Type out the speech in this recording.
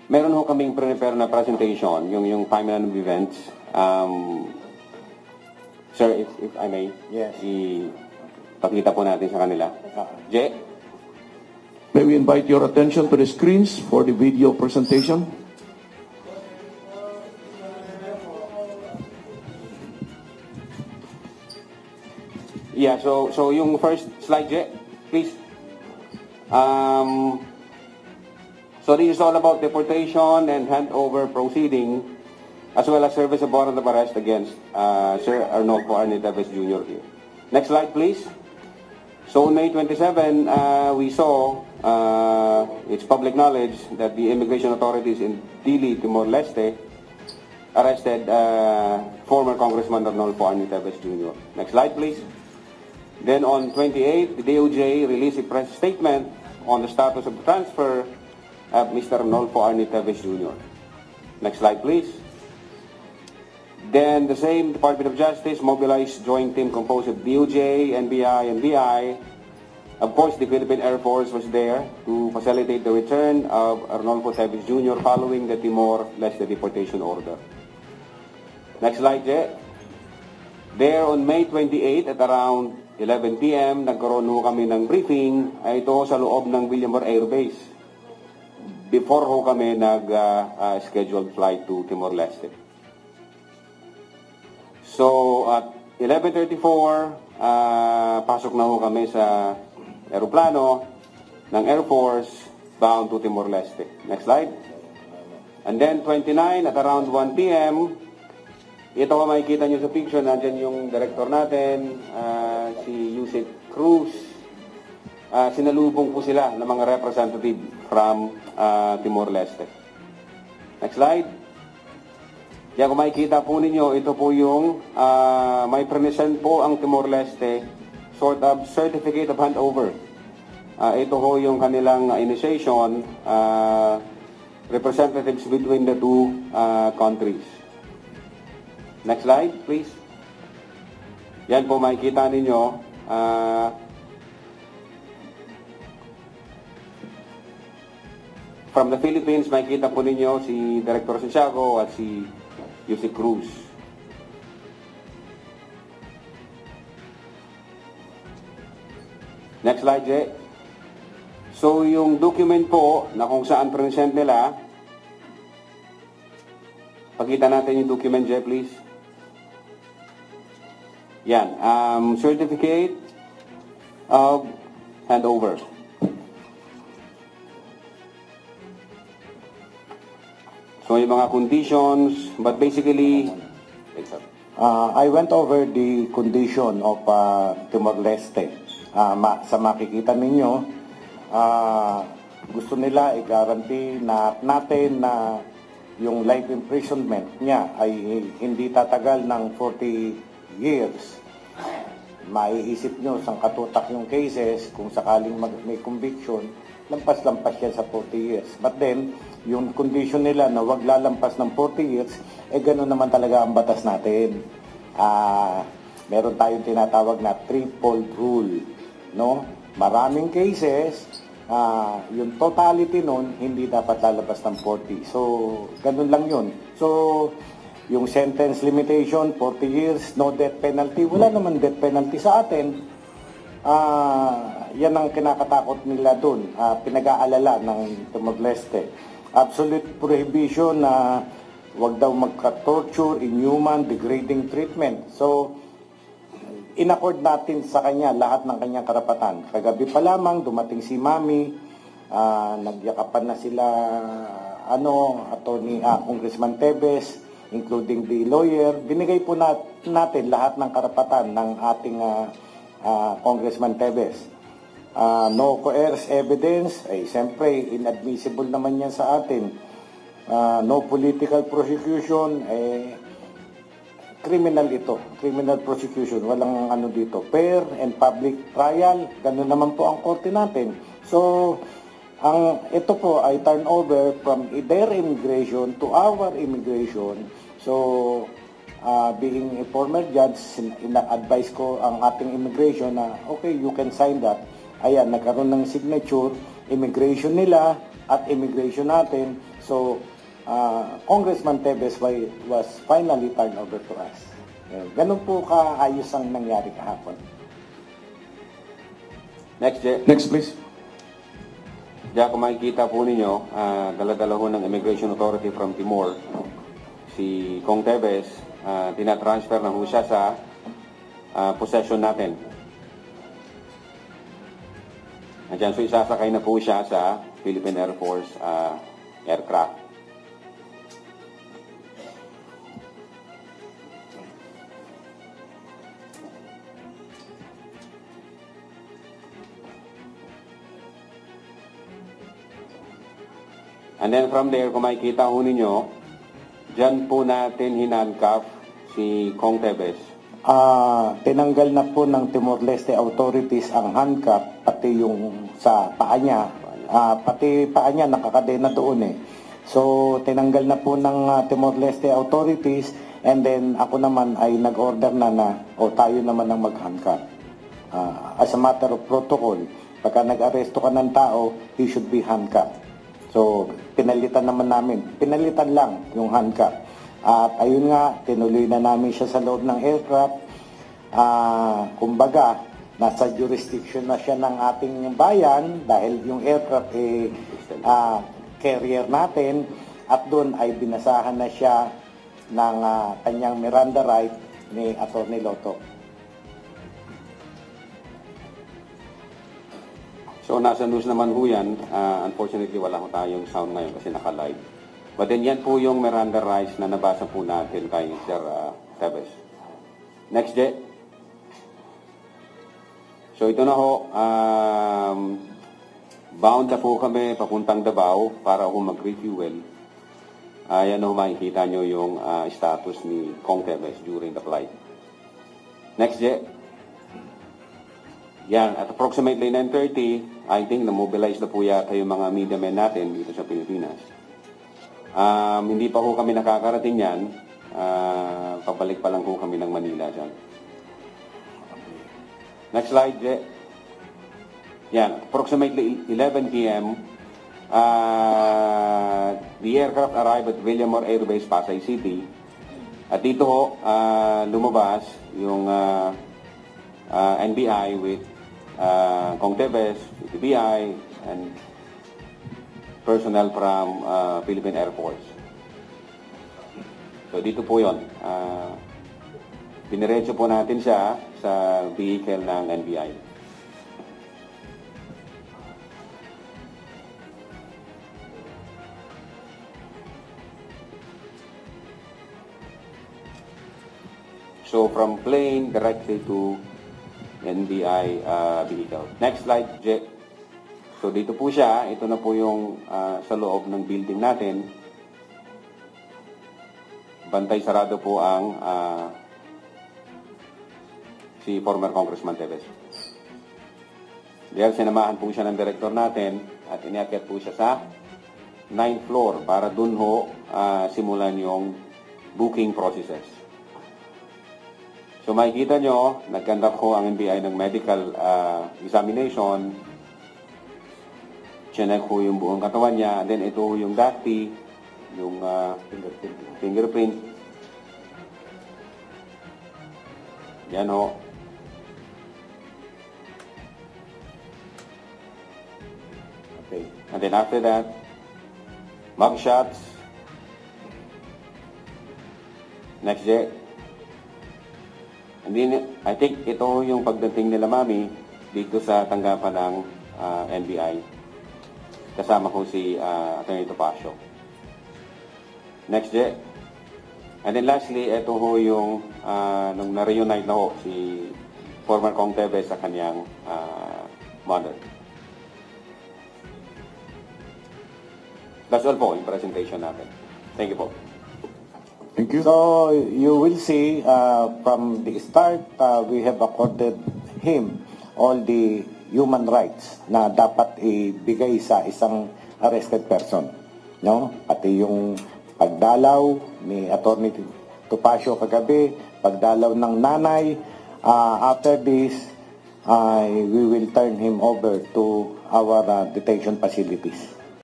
Meron ho kaming prepare na presentation, yung timeline of events. Sir, if I may, Yes. pakita po natin sa kanila. Jay? May we invite your attention to the screens for the video presentation? Yeah, so yung first slide, Jay, please. So this is all about deportation and handover proceeding, as well as service of warrant of arrest against Sir Arnolfo Arnitevez Jr. here. Next slide, please. So on May 27, we saw, it's public knowledge that the immigration authorities in Dili, Timor-Leste, arrested former Congressman Arnolfo Arnitevez Jr. Next slide, please. Then on 28, the DOJ released a press statement on the status of the transfer of Mr. Arnolfo Arnitevez Jr. Next slide, please. Then the same Department of Justice mobilized joint team composed of DOJ, NBI, and BI. Of course, the Philippine Air Force was there to facilitate the return of Arnolfo Tevez Jr. following the Timor-Leste deportation order. Next slide, Jay. There on May 28 at around 11 p.m., nagkaroon ho kami ng briefing ito sa loob ng Villamor Air Base. Before ho kami nag-scheduled flight to Timor-Leste. So at 11:34, pasok na ho kami sa aeroplano ng Air Force bound to Timor-Leste. Next slide. And then 29 at around 1 p.m., ito ko makikita nyo sa picture, nandyan yung director natin, si Yusek Cruz. Sinalubong po sila ng mga representative from Timor-Leste. Next slide. Yan, kung makikita po ninyo, ito po yung may present po ang Timor-Leste sort of certificate of handover. Ito ho yung kanilang initiation, representatives between the two countries. Next slide, please. Yan po makikita ninyo. From the Philippines, makikita po ninyo si Director Santiago at si Yusek Cruz. Next slide, Jay. So yung document po na kung saan present nila, pakita natin yung document, Jay, please. Yan, certificate of handover. So yung mga conditions, but basically, I went over the condition of Timor-Leste. Sa makikita ninyo, gusto nila i-guarantee natin na yung life imprisonment niya ay hindi tatagal ng 40 years. Maiisip nyo, sang katutak yung cases, kung sakaling may conviction, lampas-lampas yan sa 40 years. But then, yung condition nila na wag lalampas ng 40 years, gano'n naman talaga ang batas natin. Meron tayong tinatawag na triple rule. No? Maraming cases, yung totality nun, hindi dapat lalabas ng 40. So, ganun lang yun. So, yung sentence limitation, 40 years, no death penalty. Wala naman death penalty sa atin. Yan ang kinakatakot nila dun. Pinag-aalala ng Timor-Leste. Absolute prohibition na wag daw magka-torture, inhuman, degrading treatment. So, in-accord natin sa kanya lahat ng kanyang karapatan. Kagabi pa lamang, dumating si Mami, nagyakapan na sila, Congressman Tevez, including the lawyer. Binigay po natin lahat ng karapatan ng ating Congressman Tevez. No coerced evidence, siyempre, inadmissible naman yan sa atin. No political prosecution, criminal ito. Criminal prosecution, walang dito. Fair and public trial, ganun naman po ang korte natin. So, ito po ay turnover from their immigration to our immigration. So, being a former judge, ina-advise ko ang ating immigration na, okay, you can sign that. Ayan, nagkaroon ng signature, immigration nila at immigration natin. So, Congressman Tevez was finally turned over to us. Ganun po kaayos ang nangyari kahapon. Next, Je. Next, please. Diyan kung makikita po ninyo, dala-dala ho ng Immigration Authority from Timor, si Kong Tevez, tinatransfer na ho siya sa possession natin. Andiyan, so isasakay na po siya sa Philippine Air Force aircraft. And then from there, kung makikita ho ninyo, dyan po natin hinandcuff si Kong Tevez. Tinanggal na po ng Timor-Leste authorities ang handcuff, pati yung sa paa niya. Pati paa niya nakakadena doon eh. So, tinanggal na po ng Timor-Leste authorities, and then ako naman ay nag-order na tayo naman ang mag-handcuff. As a matter of protocol, pagka nag-aresto ka ng tao, he should be handcuffed. So, pinalitan naman namin. Pinalitan lang yung handcuff. At ayun nga, tinuloy na namin siya sa loob ng aircraft. Kumbaga, nasa jurisdiction na siya ng ating bayan dahil yung aircraft carrier natin, at doon ay binasahan na siya ng kanyang Miranda right ni Atty. Lotto. So, nasa news naman ho yan. Unfortunately, wala ho tayong sound ngayon kasi naka-live. But then, yan po yung Miranda rights na nabasa po natin kay Sir Tevez. Next, Je. So, ito na ho. Bound na po kami papuntang Davao para ho mag-refuel. Yan ho, makikita nyo yung status ni Kong Tevez during the flight. Next, Je. Yan, at approximately 9:30, I think na-mobilize na po yata yung mga media men natin dito sa Pilipinas. Hindi pa ho kami nakakarating yan. Pabalik pa lang ho kami ng Manila dyan. Next slide, Je. Yan, approximately 11 p.m., the aircraft arrived at Villamor Air Base, Pasay City. At dito ho, lumabas yung NBI with Kong Tevez, TBI, and personnel from Philippine Air Force. So dito po yun. Diniretso po natin siya sa vehicle ng NBI. So from plane directly to NBI vehicle. Next slide, Je. So dito po siya. Ito na po yung sa loob ng building natin. Bantay sarado po ang si former Congressman Tevez. Dahil sinamahan po siya ng director natin at iniakyat po siya sa 9th floor para dun ho simulan yung booking processes. So makikita nyo, nag-conduct ko ang NBI ng medical examination. Chinek ko yung buong katawan niya. Then ito yung DACT, yung fingerprint. Yan ho. Okay. And then after that, mugshots. Next day. And then, I think ito yung pagdating nila Mami dito sa tanggapan ng NBI. Kasama ko si Atty. Topacio. Next, Je. And then lastly, ito ho yung nung na-reunite na ho si former Kong Tevez sa kanyang mother. That's all po yung presentation natin. Thank you po. Thank you. So, you will see from the start, we have accorded him all the human rights na dapat ibigay sa isang arrested person. No? Pati yung pagdalaw ni Atty. Topacio kagabi, pagdalaw ng nanay. After this, we will turn him over to our detention facilities.